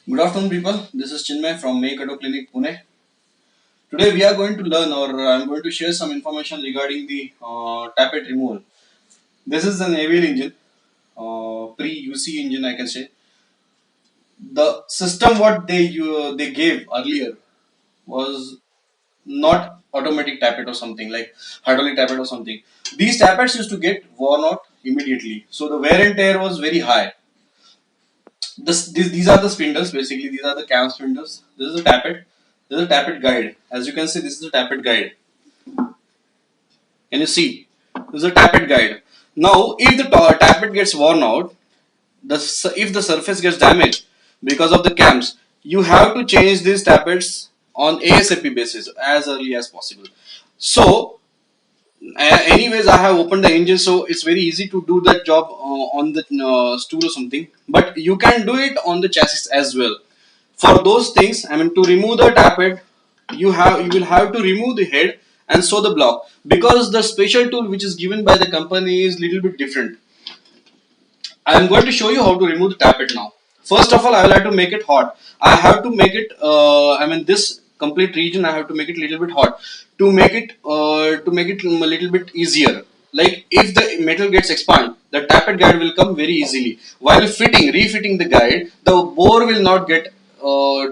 Good afternoon, people. This is Chinmay from Make Auto Clinic, Pune. Today, we are going to learn, or I'm going to share some information regarding the tappet removal. This is an avian engine, pre-UC engine, I can say. The system what they gave earlier was not automatic tappet or something like hydraulic tappet or something. These tappets used to get worn out immediately, so the wear and tear was very high. These are the spindles basically. These are the cam spindles. This is a tappet. This is a tappet guide. As you can see, this is a tappet guide. Can you see? This is a tappet guide. Now, if the tappet gets worn out, if the surface gets damaged because of the cams, you have to change these tappets on ASAP basis as early as possible. So, anyways, I have opened the engine, so it's very easy to do that job on the stool or something. But you can do it on the chassis as well. For those things, I mean, to remove the tappet, you will have to remove the head and sew the block, because the special tool which is given by the company is little bit different. I am going to show you how to remove the tappet now. First of all, I will have to make it hot. I have to make it. I mean, this complete region I have to make it little bit hot to make it a little bit easier. Like if the metal gets expanded, the tappet guide will come very easily. While refitting the guide, the bore will not get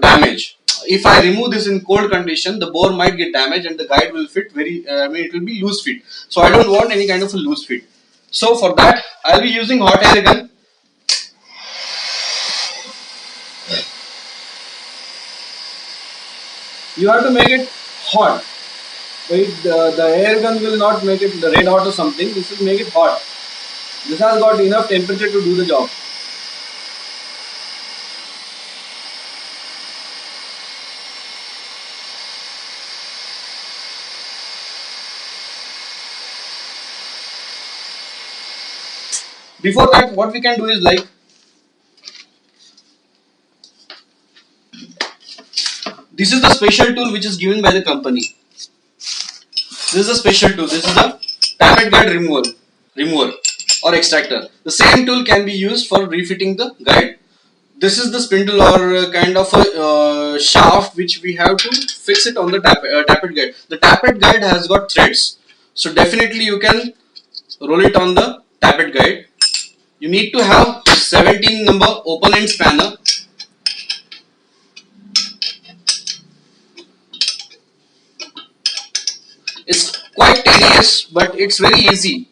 damaged. If I remove this in cold condition, the bore might get damaged and the guide will fit very. I mean, it will be loose fit. So I don't want any kind of a loose fit. So for that, I'll be using hot air gun. You have to make it hot. Wait, the air gun will not make it the red hot or something. This will make it hot. This has got enough temperature to do the job. Before that, what we can do is like this is the special tool which is given by the company. This is a special tool. This is a tappet guide remover or extractor. The same tool can be used for refitting the guide. This is the spindle or kind of a shaft which we have to fix it on the tappet guide. The tappet guide has got threads, so definitely you can roll it on the tappet guide. You need to have 17 number open end spanner. It's quite tedious, but it's very easy,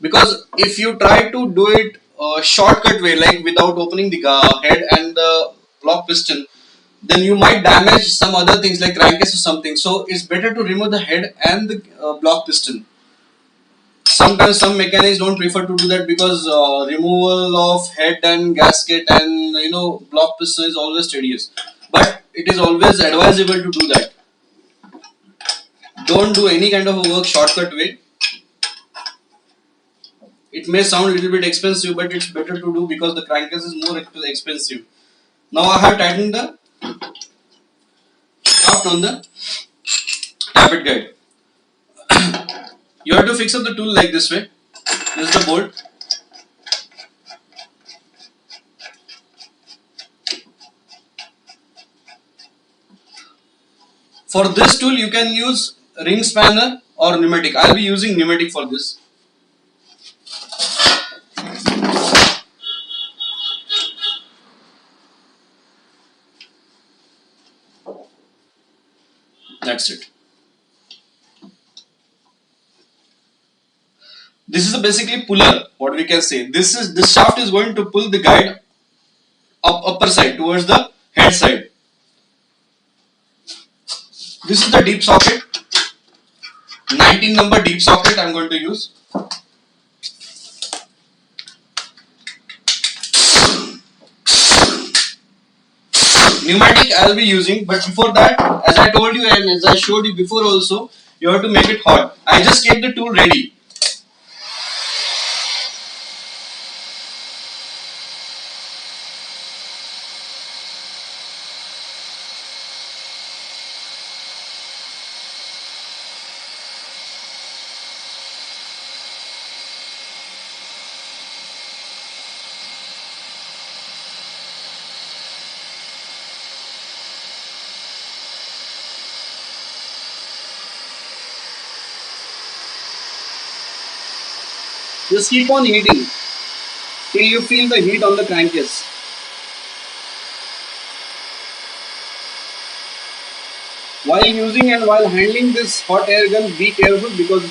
because if you try to do it a shortcut way, like without opening the head and the block piston, then you might damage some other things like crankcase or something. So it's better to remove the head and the block piston. Sometimes some mechanics don't prefer to do that, because removal of head and gasket and block piston is always tedious. But it is always advisable to do that. Don't do any kind of a work shortcut way. It may sound a little bit expensive, but it's better to do because the crankcase is more expensive. Now I have tightened the shaft on the tappet guide. You have to fix up the tool like this way. This is the bolt. For this tool, you can use ring spanner or pneumatic. I'll be using pneumatic for this. That's it. This is a basically puller. What we can say. This shaft is going to pull the guide upper side towards the head side. This is the deep socket. 19 number deep socket I'm going to use. Pneumatic I'll be using, but before that, as I told you and as I showed you before also, you have to make it hot. I just kept the tool ready. Just keep on heating till you feel the heat on the crankcase. While using and while handling this hot air gun, be careful because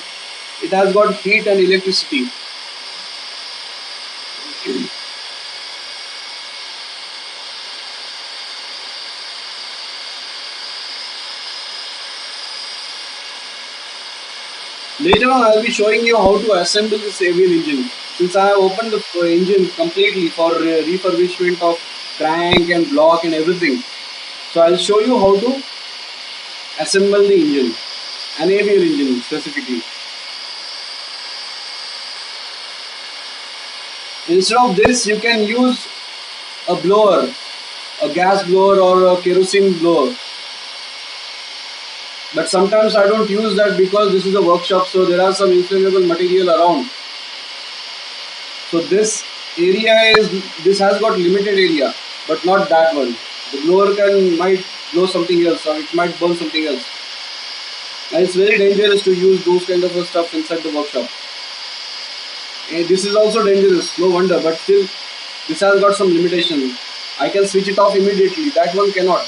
it has got heat and electricity. Later on, I will be showing you how to assemble this avian engine. Since I have opened the engine completely for refurbishment of crank and block and everything, so I'll show you how to assemble the engine, an avian engine specifically. Instead of this, you can use a blower, a gas blower or a kerosene blower. But sometimes I don't use that because this is a workshop, so there are some inflammable material around. So this has got limited area, but not that one. The blower can might blow something else or it might burn something else. And it's very dangerous to use those kind of stuff inside the workshop. And this is also dangerous, no wonder, but still this has got some limitation. I can switch it off immediately. That one cannot.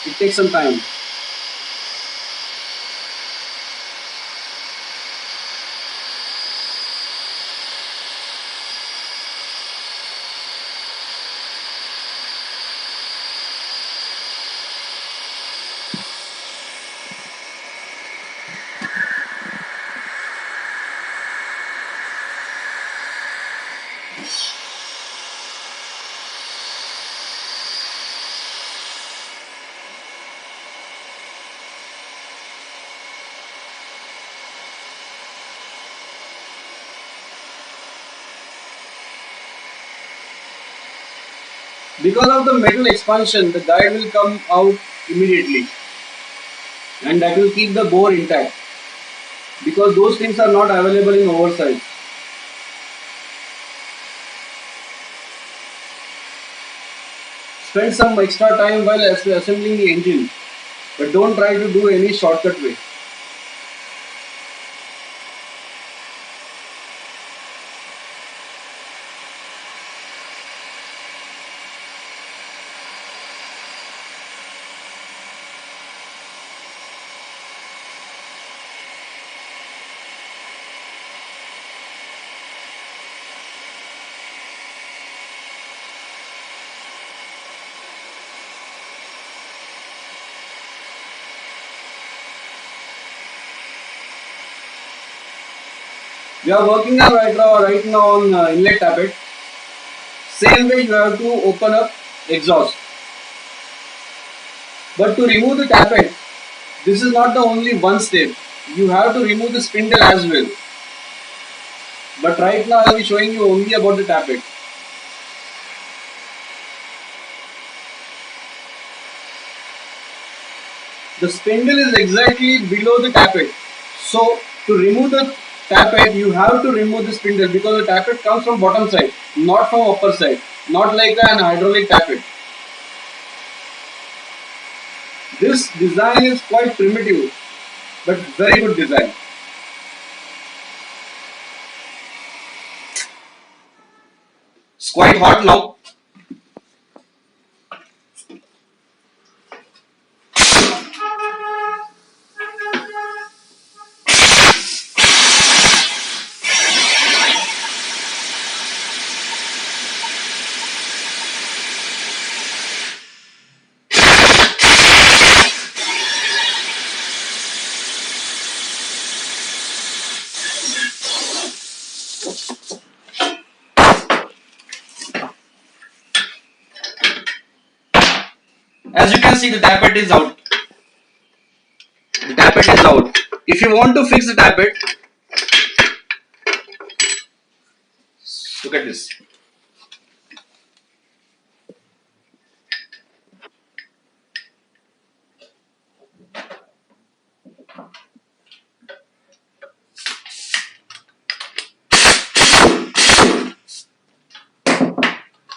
It takes some time. Because of the metal expansion, the guide will come out immediately and that will keep the bore intact because those things are not available in oversize. Spend some extra time while assembling the engine, but don't try to do any shortcut way. We are working on right now on inlet tappet. Same way you have to open up exhaust. But to remove the tappet, this is not the only one step. You have to remove the spindle as well. But right now I will be showing you only about the tappet. The spindle is exactly below the tappet. So to remove the tappet, you have to remove the spindle because the tappet comes from bottom side, not from upper side, not like an hydraulic tappet. This design is quite primitive, but very good design. It's quite hot now. As you can see, the tappet is out. The tappet is out. If you want to fix the tappet, look at this.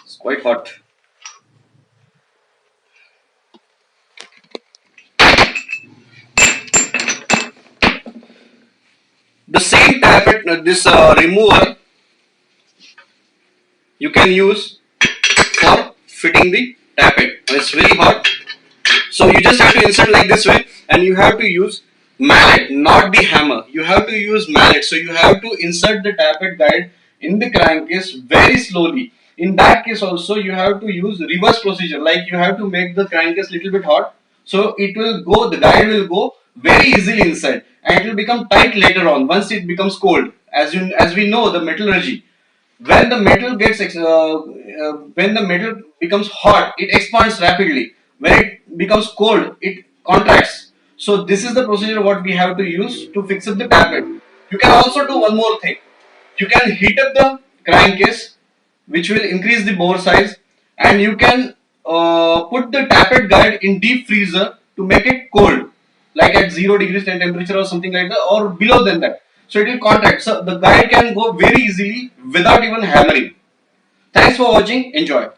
It's quite hot. The same tappet, this remover can use for fitting the tappet. And it's very hot. So you just have to insert like this way, and you have to use mallet, not the hammer. You have to use mallet. So you have to insert the tappet guide in the crankcase very slowly. In that case also you have to use reverse procedure, like you have to make the crankcase little bit hot, so it will go, the guide will go very easily inside, and it will become tight later on once it becomes cold. As we know the metallurgy, when the metal when the metal becomes hot, it expands rapidly. When it becomes cold, it contracts. So this is the procedure what we have to use to fix up the tappet. You can also do one more thing. You can heat up the crankcase, which will increase the bore size, and you can put the tappet guide in deep freezer to make it cold, like at 0 degrees temperature or something like that, or below than that. So it will contract. So the guide can go very easily without even hammering. Thanks for watching. Enjoy.